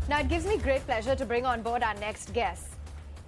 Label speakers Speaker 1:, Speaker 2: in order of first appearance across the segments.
Speaker 1: Now, it gives me great pleasure to bring on board our next guest.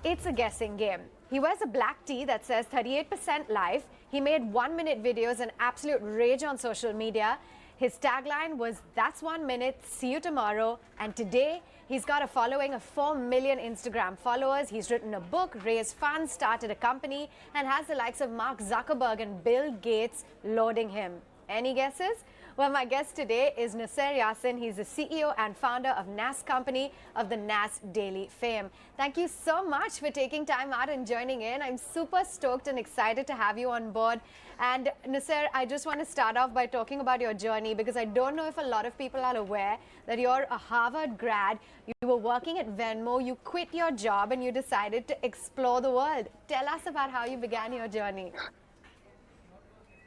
Speaker 1: It's a guessing game. He wears a black tee that says 38% life. He made 1-minute videos and absolute rage on social media. His tagline was, "That's 1 minute, see you tomorrow." And today, he's got a following of 4 million Instagram followers. He's written a book, raised funds, started a company, and has the likes of Mark Zuckerberg and Bill Gates lauding him. Any guesses? Well, my guest today is Nuseir Yassin. He's the CEO and founder of Nas Company of the Nas Daily fame. Thank you so much for taking time out and joining in. I'm super stoked and excited to have you on board. And Nuseir, I just want to start off by talking about your journey, because I don't know if a lot of people are aware that you're a Harvard grad. You were working at Venmo, you quit your job, and you decided to explore the world. Tell us about how you began your journey.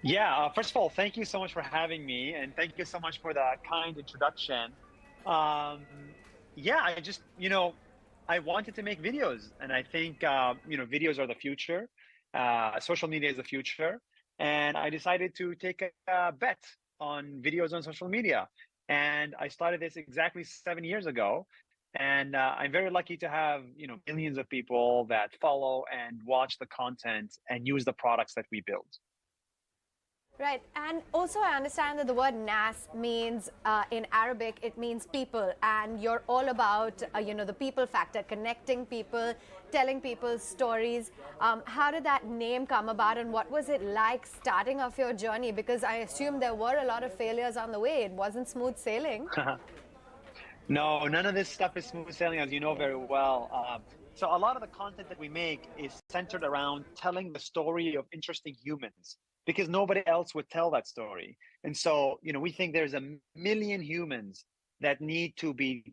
Speaker 2: Yeah, first of all, thank you so much for having me, and thank you so much for that kind introduction. Um, yeah, I wanted to make videos, and I think, videos are the future. Social media is the future, and I decided to take a bet on videos on social media. And I started this exactly 7 years ago, and I'm very lucky to have, millions of people that follow and watch the content and use the products that we build.
Speaker 1: Right, and also I understand that the word Nas means, in Arabic, it means people, and you're all about, the people factor, connecting people, telling people stories. How did that name come about, and what was it like starting off your journey? Because I assume there were a lot of failures on the way. It wasn't smooth sailing.
Speaker 2: No, none of this stuff is smooth sailing, as you know very well. So a lot of the content that we make is centered around telling the story of interesting humans, because nobody else would tell that story. And so, we think there's a million humans that need to be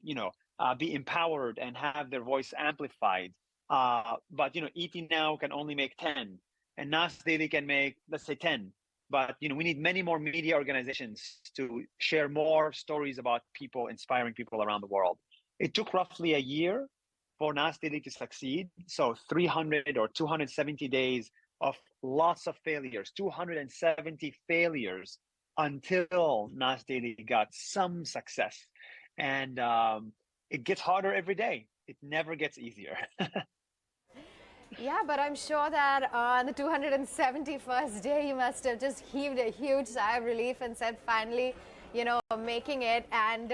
Speaker 2: empowered and have their voice amplified. But, ET Now can only make 10, and Nas Daily can make, let's say, 10. But, we need many more media organizations to share more stories about people, inspiring people around the world. It took roughly a year for Nas Daily to succeed. So 300 or 270 days of lots of failures, 270 failures, until Nas Daily got some success. And it gets harder every day. It never gets easier.
Speaker 1: Yeah, but I'm sure that on the 271st day, you must have just heaved a huge sigh of relief and said, finally, making it. And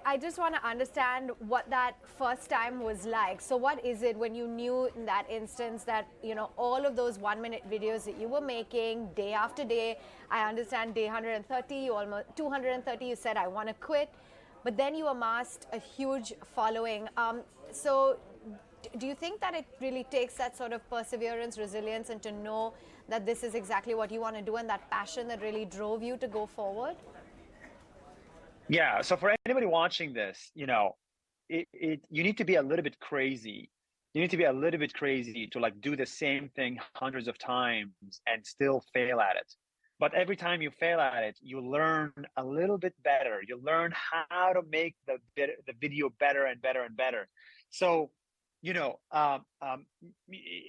Speaker 1: I just want to understand what that first time was like. So what is it when you knew in that instance that, all of those 1-minute videos that you were making day after day, I understand day 130, you almost 230, you said, I want to quit. But then you amassed a huge following. So do you think that it really takes that sort of perseverance, resilience, and to know that this is exactly what you want to do, and that passion that really drove you to go forward?
Speaker 2: Yeah. So for anybody watching this, you need to be a little bit crazy. You need to be a little bit crazy to do the same thing hundreds of times and still fail at it. But every time you fail at it, you learn a little bit better. You learn how to make the video better and better and better. So,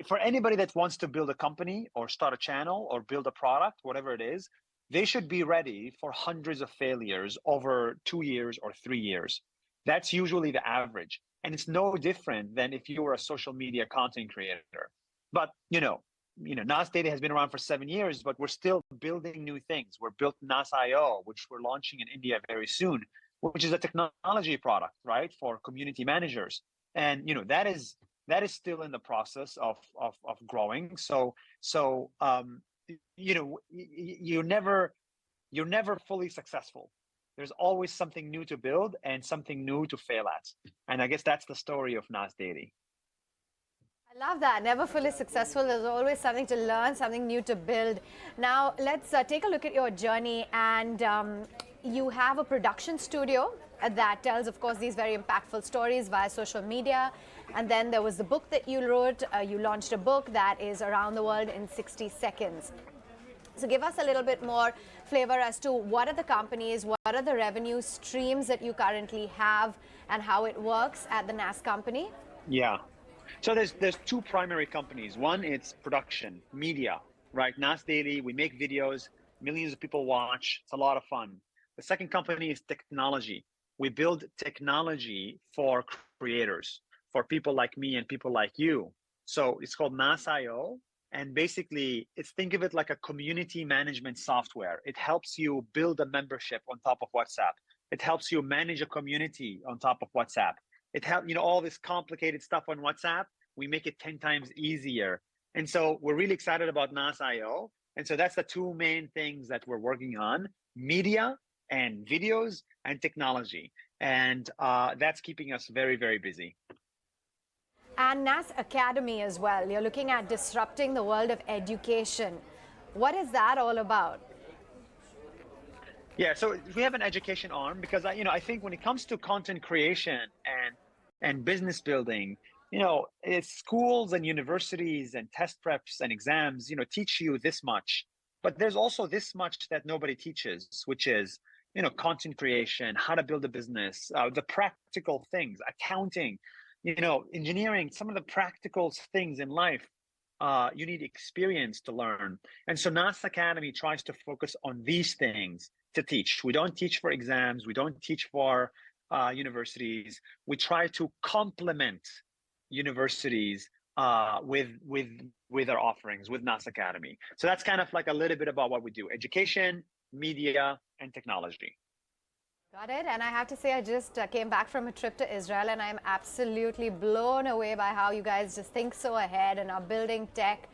Speaker 2: for anybody that wants to build a company or start a channel or build a product, whatever it is, they should be ready for hundreds of failures over 2 years or 3 years. That's usually the average. And it's no different than if you were a social media content creator. But, Nas Daily has been around for 7 years, but we're still building new things. We're built Nas.io, which we're launching in India very soon, which is a technology product, right, for community managers. And, that is still in the process of growing. So you're never fully successful. There's always something new to build and something new to fail at. And I guess that's the story of Nas Daily.
Speaker 1: I love that. Never fully successful. There's always something to learn, something new to build. Now, let's take a look at your journey. And you have a production studio that tells, of course, these very impactful stories via social media. And then there was the book that you wrote. You launched a book that is around the world in 60 seconds. So give us a little bit more flavor as to what are the companies, what are the revenue streams that you currently have, and how it works at the Nas Company.
Speaker 2: Yeah. So there's two primary companies. One, it's production, media, right? Nas Daily, we make videos, millions of people watch. It's a lot of fun. The second company is technology. we build technology for creators, for people like me and people like you. So it's called Nas.io. And basically, think of it like a community management software. It helps you build a membership on top of WhatsApp. It helps you manage a community on top of WhatsApp. It helps, all this complicated stuff on WhatsApp, we make it 10 times easier. And so we're really excited about Nas.io. And so that's the two main things that we're working on: media and videos and technology. And that's keeping us very, very busy.
Speaker 1: And Nas Academy as well. You're looking at disrupting the world of education. What is that all about?
Speaker 2: Yeah, so we have an education arm because I think when it comes to content creation and business building, it's schools and universities and test preps and exams, teach you this much, but there's also this much that nobody teaches, which is, content creation, how to build a business, the practical things, accounting, engineering, some of the practical things in life. You need experience to learn. And so Nas Academy tries to focus on these things to teach. We don't teach for exams. We don't teach for universities. We try to complement universities with our offerings with Nas Academy. So that's kind of like a little bit about what we do: education, media, and technology.
Speaker 1: Got it. And I have to say, I just came back from a trip to Israel, and I'm absolutely blown away by how you guys just think so ahead and are building tech.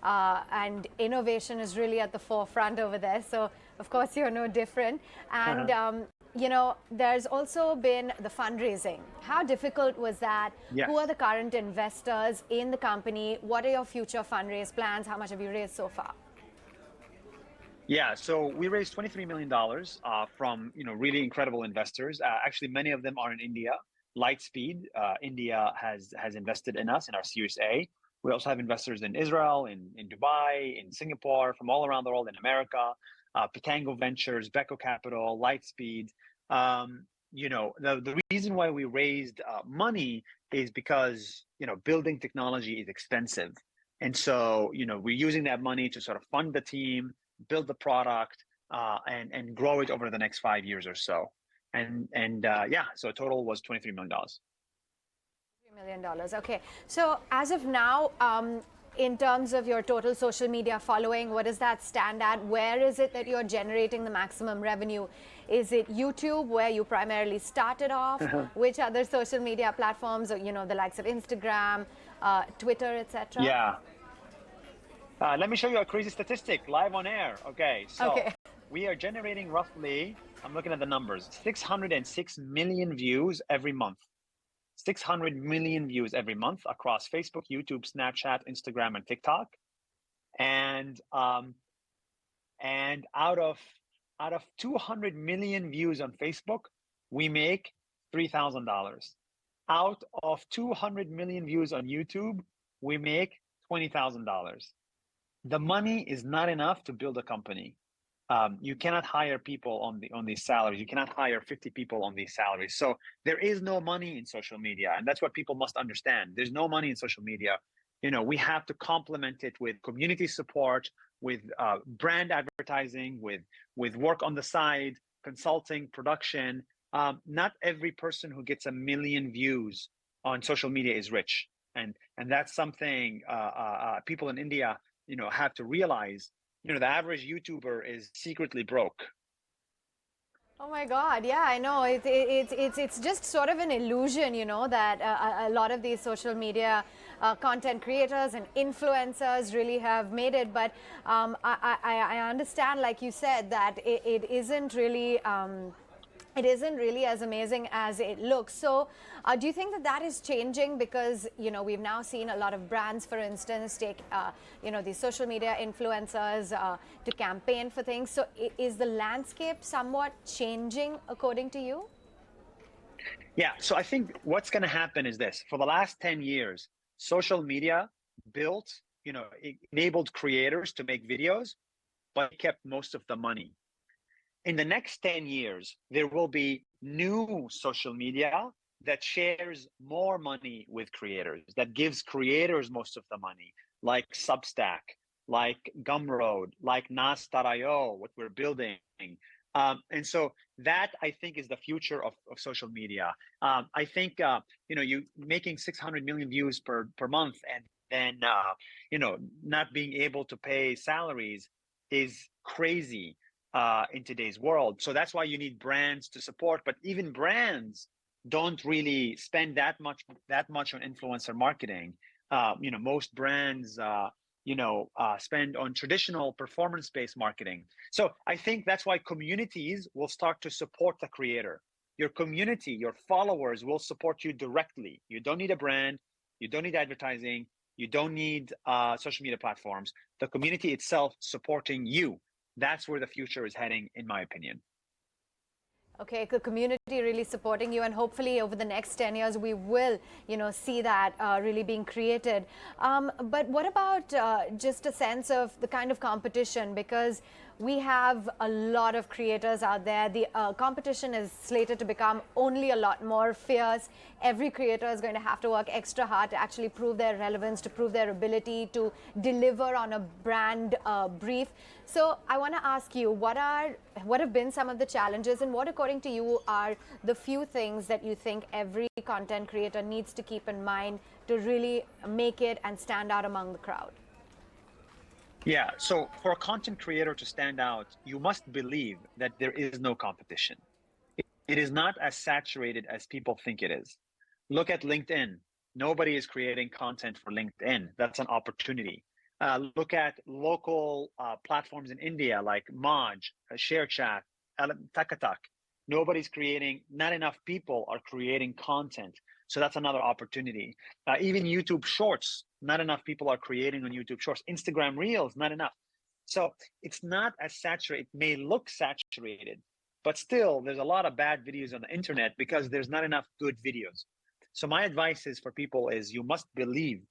Speaker 1: And innovation is really at the forefront over there. So, of course, you're no different. And, there's also been the fundraising. How difficult was that?
Speaker 2: Yes.
Speaker 1: Who are the current investors in the company? What are your future fundraise plans? How much have you raised so far?
Speaker 2: Yeah, so we raised $23 million from really incredible investors. Actually, many of them are in India. Lightspeed, India has invested in us in our Series A. We also have investors in Israel, in Dubai, in Singapore, from all around the world, in America. Pitango Ventures, Beko Capital, Lightspeed. The reason why we raised money is because building technology is expensive, and so we're using that money to sort of fund the team, build the product, and grow it over the next 5 years or so. So total was $23 million.
Speaker 1: $3 million. Okay. So as of now, in terms of your total social media following, what does that stand at? Where is it that you're generating the maximum revenue? Is it YouTube, where you primarily started off? Which other social media platforms, or, the likes of Instagram, Twitter, etc.?
Speaker 2: Yeah. Let me show you a crazy statistic live on air. Okay, so we are generating roughly, I'm looking at the numbers, 606 million views every month. 600 million views every month across Facebook, YouTube, Snapchat, Instagram, and TikTok. And out of 200 million views on Facebook, we make $3,000. Out of 200 million views on YouTube, we make $20,000. The money is not enough to build a company. You cannot hire people on these salaries. You cannot hire 50 people on these salaries. So there is no money in social media, and that's what people must understand. There's no money in social media. We have to complement it with community support, with brand advertising, with work on the side, consulting, production. Not every person who gets 1 million views on social media is rich, and that's something people in India have to realize. The average YouTuber is secretly broke.
Speaker 1: Oh my God! Yeah, I know. It's just sort of an illusion, that a lot of these social media content creators and influencers really have made it. But I understand, like you said, that it isn't really. It isn't really as amazing as it looks. So do you think that is changing? Because, we've now seen a lot of brands, for instance, take, these social media influencers to campaign for things. So is the landscape somewhat changing according to you?
Speaker 2: Yeah, so I think what's going to happen is this. For the last 10 years, social media built, enabled creators to make videos, but kept most of the money. In the next 10 years, there will be new social media that shares more money with creators, that gives creators most of the money, like Substack, like Gumroad, like Nas.io, what we're building. And so That I think is the future of social media. I think you making 600 million views per month, and then not being able to pay salaries is crazy in today's world. So that's why you need brands to support. But even brands don't really spend that much on influencer marketing. Most brands spend on traditional performance-based marketing. So I think that's why communities will start to support the creator. Your community, your followers will support you directly. You don't need a brand. You don't need advertising. You don't need social media platforms. The community itself supporting you. That's where the future is heading, in my opinion.
Speaker 1: Okay, the community really supporting you, and hopefully over the next 10 years we will, see that really being created. But what about just a sense of the kind of competition? Because we have a lot of creators out there. The competition is slated to become only a lot more fierce. Every creator is going to have to work extra hard to actually prove their relevance, to prove their ability to deliver on a brand brief. So I want to ask you, what have been some of the challenges, and what, according to you, are the few things that you think every content creator needs to keep in mind to really make it and stand out among the crowd?
Speaker 2: Yeah, so for a content creator to stand out, you must believe that there is no competition. It is not as saturated as people think it is. Look at LinkedIn. Nobody is creating content for LinkedIn. That's an opportunity. Look at local platforms in India like Moj, ShareChat, Takatak. Nobody's creating, not enough people are creating content. So that's another opportunity. Even YouTube Shorts, not enough people are creating on YouTube Shorts. Instagram Reels, not enough. So it's not as saturated. It may look saturated, but still there's a lot of bad videos on the internet because there's not enough good videos. So my advice is for people is you must believe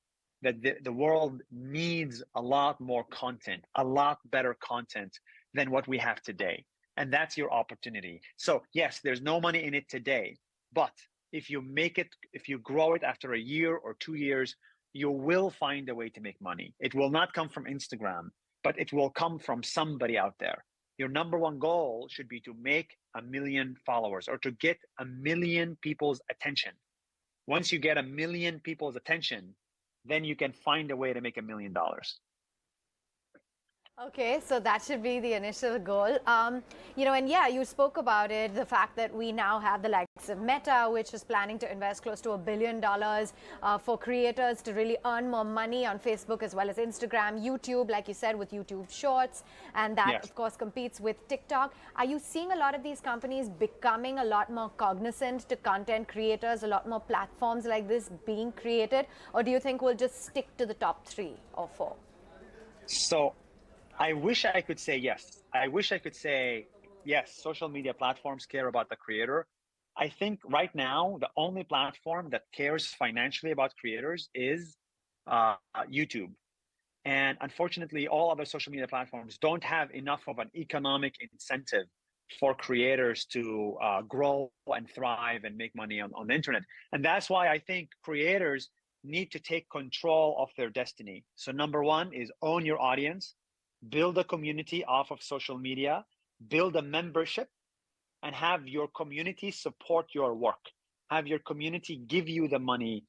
Speaker 2: that the world needs a lot more content, a lot better content than what we have today. And that's your opportunity. So yes, there's no money in it today, but if you grow it after a year or 2 years, you will find a way to make money. It will not come from Instagram, but it will come from somebody out there. Your number one goal should be to make 1 million followers or to get 1 million people's attention. Once you get 1 million people's attention, then you can find a way to make $1 million.
Speaker 1: Okay, so that should be the initial goal. And yeah, you spoke about it, the fact that we now have the likes of Meta, which is planning to invest close to $1 billion for creators to really earn more money on Facebook as well as Instagram, YouTube, like you said, with YouTube Shorts, and that,
Speaker 2: Yes.
Speaker 1: of course, competes with TikTok. Are you seeing a lot of these companies becoming a lot more cognizant to content creators, a lot more platforms like this being created, or do you think we'll just stick to the top 3 or 4?
Speaker 2: So I wish I could say yes. I wish I could say, yes, social media platforms care about the creator. I think right now, the only platform that cares financially about creators is YouTube. And unfortunately, all other social media platforms don't have enough of an economic incentive for creators to grow and thrive and make money on the internet. And that's why I think creators need to take control of their destiny. So number one is own your audience. Build a community off of social media, build a membership, and have your community support your work. Have your community give you the money,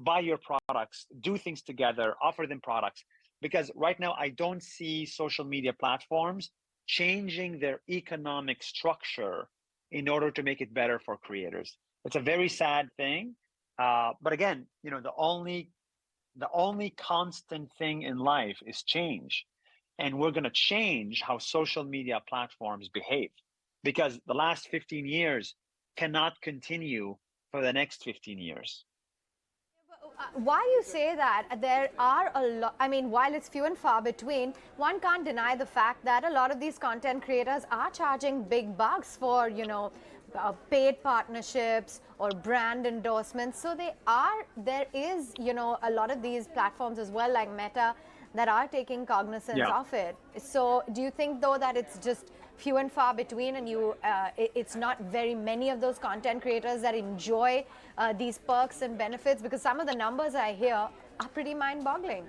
Speaker 2: buy your products, do things together, offer them products. Because right now, I don't see social media platforms changing their economic structure in order to make it better for creators. It's a very sad thing. But again, the only constant thing in life is change. And we're going to change how social media platforms behave, because the last 15 years cannot continue for the next 15 years.
Speaker 1: Why you say that? There are a lot, while it's few and far between, one can't deny the fact that a lot of these content creators are charging big bucks for, paid partnerships or brand endorsements. So there is, a lot of these platforms as well, like Meta, that are taking cognizance of it. So do you think, though, that it's just few and far between, and it's not very many of those content creators that enjoy these perks and benefits? Because some of the numbers I hear are pretty mind-boggling.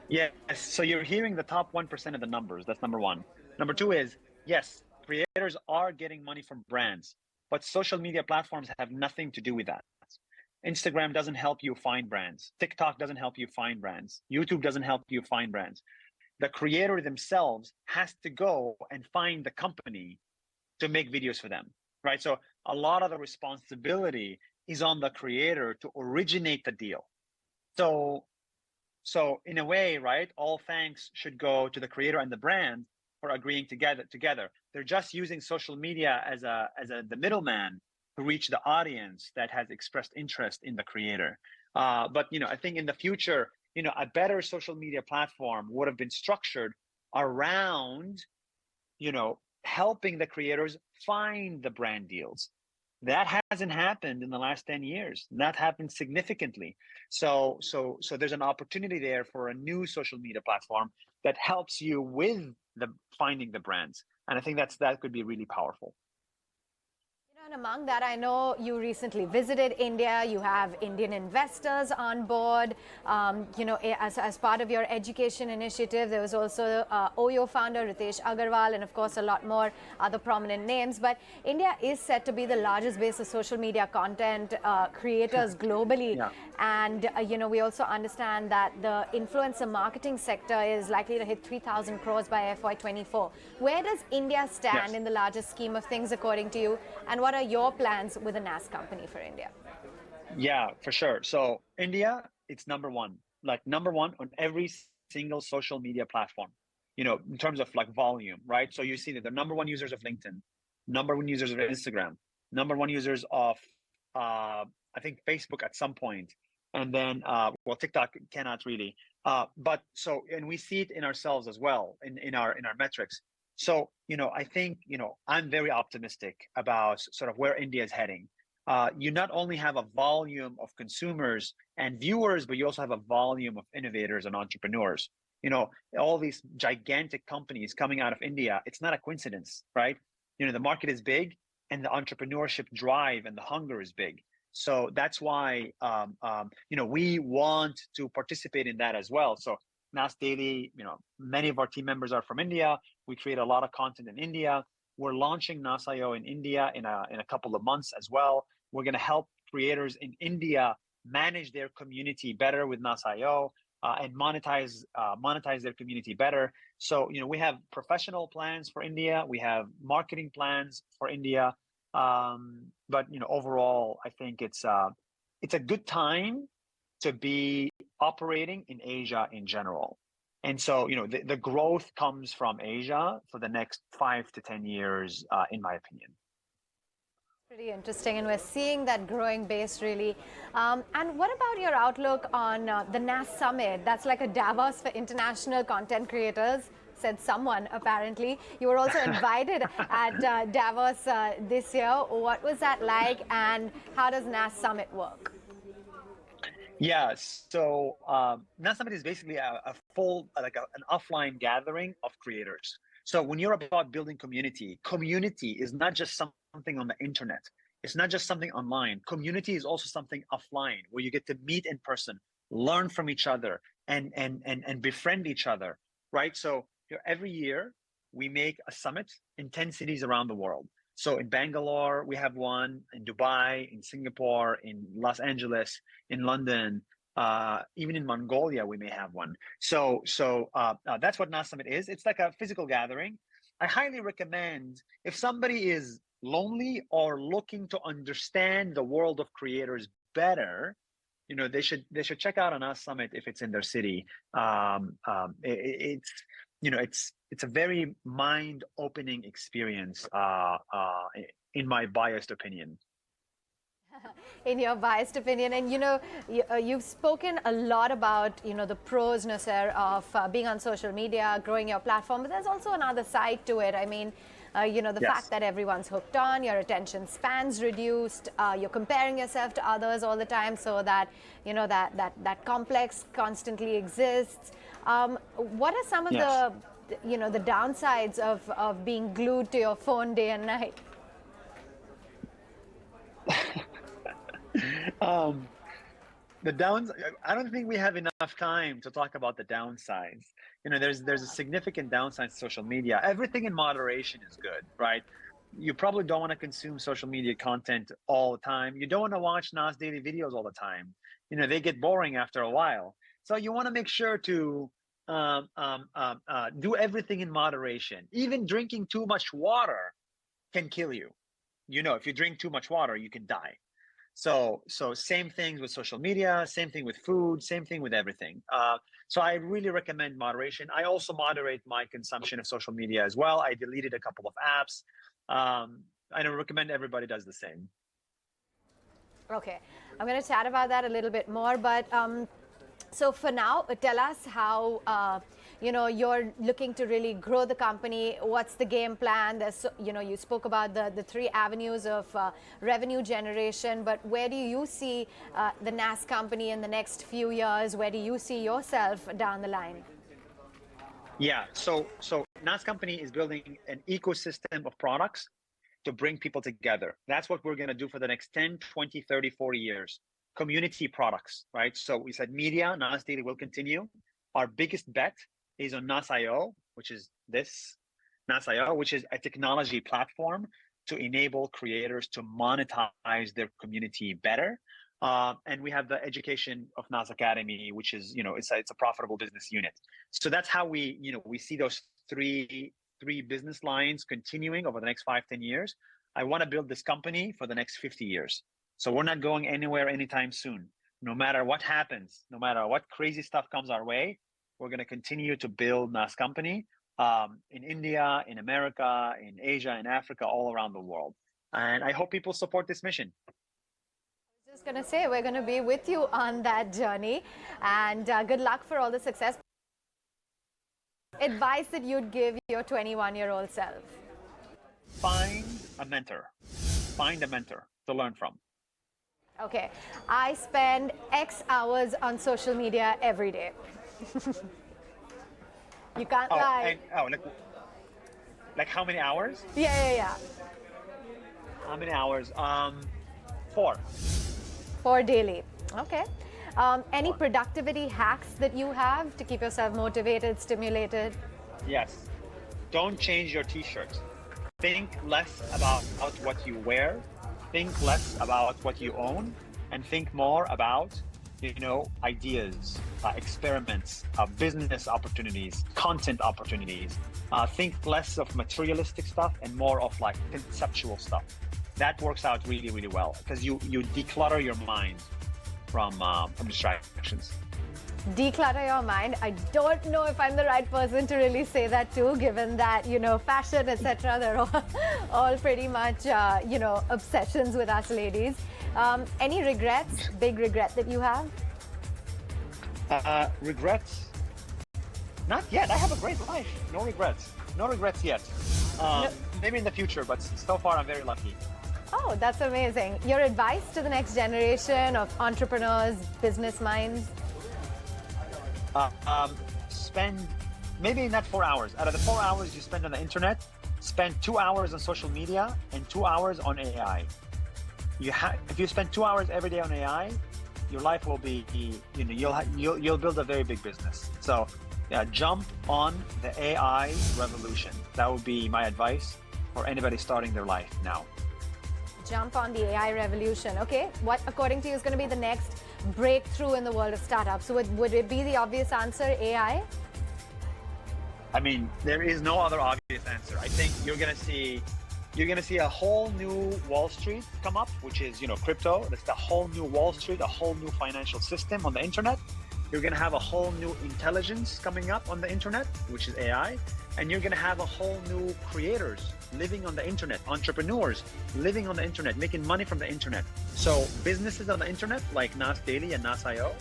Speaker 2: Yes, so you're hearing the top 1% of the numbers. That's number one. Number two is, yes, creators are getting money from brands, but social media platforms have nothing to do with that. Instagram doesn't help you find brands. TikTok doesn't help you find brands. YouTube doesn't help you find brands. The creator themselves has to go and find the company to make videos for them, right? So a lot of the responsibility is on the creator to originate the deal. So in a way, right, all thanks should go to the creator and the brand for agreeing together. They're just using social media as the middleman to reach the audience that has expressed interest in the creator. But I think in the future, a better social media platform would have been structured around, helping the creators find the brand deals. That hasn't happened in the last 10 years. That happened significantly. So there's an opportunity there for a new social media platform that helps you with the finding the brands. And I think that could be really powerful.
Speaker 1: And among that, I know you recently visited India. You have Indian investors on board. As part of your education initiative, there was also OYO founder Ritesh Agarwal, and of course a lot more other prominent names. But India is set to be the largest base of social media content creators globally.
Speaker 2: Yeah.
Speaker 1: And we also understand that the influencer marketing sector is likely to hit 3,000 crores by FY24. Where does India stand in the larger scheme of things, according to you? And what are your plans with the Nas company for India?
Speaker 2: Yeah, for sure. So India, it's number one on every single social media platform, in terms of like volume, right? So you see that the number one users of LinkedIn, number one users of Instagram, number one users of, I think Facebook at some point. And then, TikTok cannot really, and we see it in ourselves as well, in our metrics. So, I think, I'm very optimistic about sort of where India is heading. You not only have a volume of consumers and viewers, but you also have a volume of innovators and entrepreneurs. All these gigantic companies coming out of India, it's not a coincidence, right? The market is big and the entrepreneurship drive and the hunger is big. So that's why, we want to participate in that as well. So Nas Daily, many of our team members are from India. We create a lot of content in India. We're launching Nas.io in India in a couple of months as well. We're going to help creators in India manage their community better with Nas.io and monetize their community better. So, we have professional plans for India. We have marketing plans for India. But overall, I think it's a good time to be operating in Asia in general. And so, the growth comes from Asia for the next 5 to 10 years, in my opinion.
Speaker 1: Pretty interesting, and we're seeing that growing base really. And what about your outlook on the Nas Summit? That's like a Davos for international content creators, said someone apparently. You were also invited at Davos this year. What was that like, and how does Nas Summit work?
Speaker 2: Yeah, so Nas Summit is basically a full, an offline gathering of creators. So when you're about building community is not just something on the internet. It's not just something online. Community is also something offline where you get to meet in person, learn from each other, and befriend each other, right? So every year we make a summit in 10 cities around the world. So in Bangalore, we have one, in Dubai, in Singapore, in Los Angeles, in London, even in Mongolia, we may have one. So that's what Nas Summit is. It's like a physical gathering. I highly recommend, if somebody is lonely or looking to understand the world of creators better, they should check out a Nas Summit if it's in their city. It's a very mind-opening experience, in my biased opinion.
Speaker 1: In your biased opinion, and you've spoken a lot about the pros, Nuseir, of being on social media, growing your platform, but there's also another side to it. I mean, the fact that everyone's hooked on, your attention span's reduced, you're comparing yourself to others all the time, so that that complex constantly exists. What are some of the downsides of being glued to your phone day and night?
Speaker 2: The downs, I don't think we have enough time to talk about the downsides. there's a significant downside to social media. Everything in moderation is good, right? You probably don't want to consume social media content all the time. You don't want to watch Nas Daily videos all the time. They get boring after a while. So you want to make sure to do everything in moderation. Even drinking too much water can kill you. If you drink too much water, you can die. So same things with social media, same thing with food, same thing with everything. So I really recommend moderation. I also moderate my consumption of social media as well. I deleted a couple of apps. I don't recommend everybody does the same.
Speaker 1: Okay, I'm going to chat about that a little bit more, but so for now, tell us how you're looking to really grow the company. What's the game plan? There's, you spoke about the three avenues of revenue generation, but where do you see the Nas company in the next few years? Where do you see yourself down the line?
Speaker 2: Yeah, so Nas company is building an ecosystem of products to bring people together. That's what we're going to do for the next 10, 20, 30, 40 years. Community products, right? So we said media, Nas Daily will continue. Our biggest bet is on Nas.io, which is this, Nas.io, which is a technology platform to enable creators to monetize their community better. And we have the education of Nas Academy, which is, it's a profitable business unit. So that's how we see those three business lines continuing over the next 5, 10 years. I want to build this company for the next 50 years. So we're not going anywhere anytime soon. No matter what happens, no matter what crazy stuff comes our way, we're going to continue to build Nas company in India, in America, in Asia, in Africa, all around the world. And I hope people support this mission.
Speaker 1: I was just going to say, we're going to be with you on that journey, and good luck for all the success. Advice that you'd give your 21-year-old self?
Speaker 2: Find a mentor. Find a mentor to learn from.
Speaker 1: Okay, I spend X hours on social media every day. You can't lie.
Speaker 2: Like how many hours?
Speaker 1: Yeah.
Speaker 2: How many hours? 4.
Speaker 1: 4 daily. Okay. Any productivity hacks that you have to keep yourself motivated, stimulated?
Speaker 2: Yes. Don't change your t-shirt. Think less about what you wear. Think less about what you own, and think more about, ideas, experiments, business opportunities, content opportunities. Think less of materialistic stuff and more of like conceptual stuff. That works out really, really well because you declutter your mind from distractions.
Speaker 1: Declutter your mind. I don't know if I'm the right person to really say that too, given that, fashion, etc. They're all pretty much, obsessions with us ladies. Any regrets, big regret that you have?
Speaker 2: Regrets? Not yet. I have a great life. No regrets. No regrets yet. Maybe in the future, but so far I'm very lucky.
Speaker 1: Oh, that's amazing. Your advice to the next generation of entrepreneurs, business minds?
Speaker 2: Spend maybe not 4 hours. Out of the 4 hours you spend on the internet, spend 2 hours on social media and 2 hours on AI. If you spend 2 hours every day on AI, your life will be, you'll build a very big business. So jump on the AI revolution. That would be my advice for anybody starting their life now.
Speaker 1: Jump on the AI revolution. Okay, what according to you is going to be the next breakthrough in the world of startups? So would it be the obvious answer, AI?
Speaker 2: I mean, there is no other obvious answer. I think you're going to see a whole new Wall Street come up, which is, crypto. That's the whole new Wall Street, a whole new financial system on the internet. You're going to have a whole new intelligence coming up on the internet, which is AI. And you're going to have a whole new creators living on the internet, entrepreneurs living on the internet, making money from the internet. So businesses on the internet like Nas Daily and Nas.io,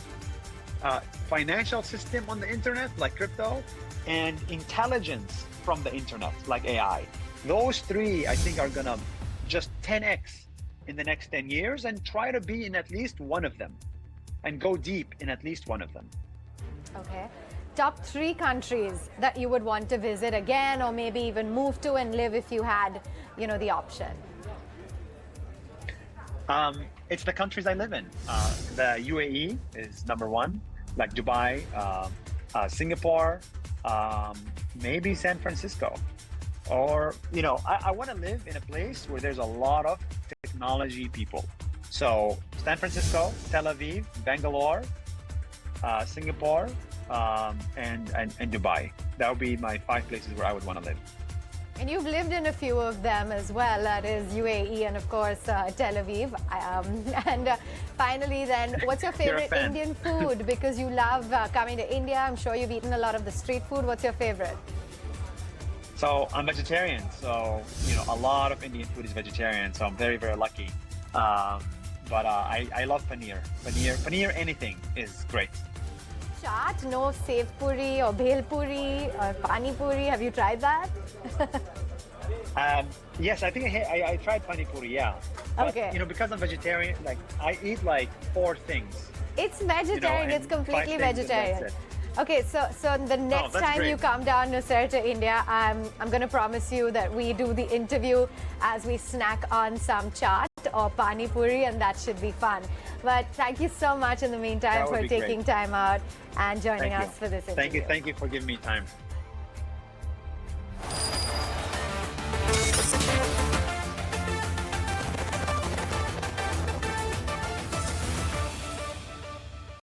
Speaker 2: financial system on the internet like crypto, and intelligence from the internet like AI. Those three, I think, are going to just 10x in the next 10 years and try to be in at least one of them and go deep in at least one of them.
Speaker 1: Okay. Top 3 countries that you would want to visit again, or maybe even move to and live if you had, the option?
Speaker 2: It's the countries I live in. The UAE is number 1, like Dubai, Singapore, maybe San Francisco. Or, I want to live in a place where there's a lot of technology people. So San Francisco, Tel Aviv, Bangalore, Singapore, and Dubai. That would be my 5 places where I would want to live.
Speaker 1: And you've lived in a few of them as well, that is UAE and of course Tel Aviv. Finally then, what's your favorite Indian food? Because you love coming to India, I'm sure you've eaten a lot of the street food. What's your favorite?
Speaker 2: So I'm vegetarian, so a lot of Indian food is vegetarian, so I'm very, very lucky. But I love paneer. Paneer anything is great.
Speaker 1: Chaat, no sev puri or bhel puri or pani puri. Have you tried that?
Speaker 2: Yes, I think I tried pani puri, yeah. But,
Speaker 1: okay.
Speaker 2: Because I'm vegetarian, I eat 4 things.
Speaker 1: It's vegetarian, it's completely vegetarian. Okay, so the next time you come down, Nuseir, to India, I'm going to promise you that we do the interview as we snack on some chaat or pani puri, and that should be fun. But thank you so much in the meantime for taking time out and joining us for this interview.
Speaker 2: Thank you for giving me time.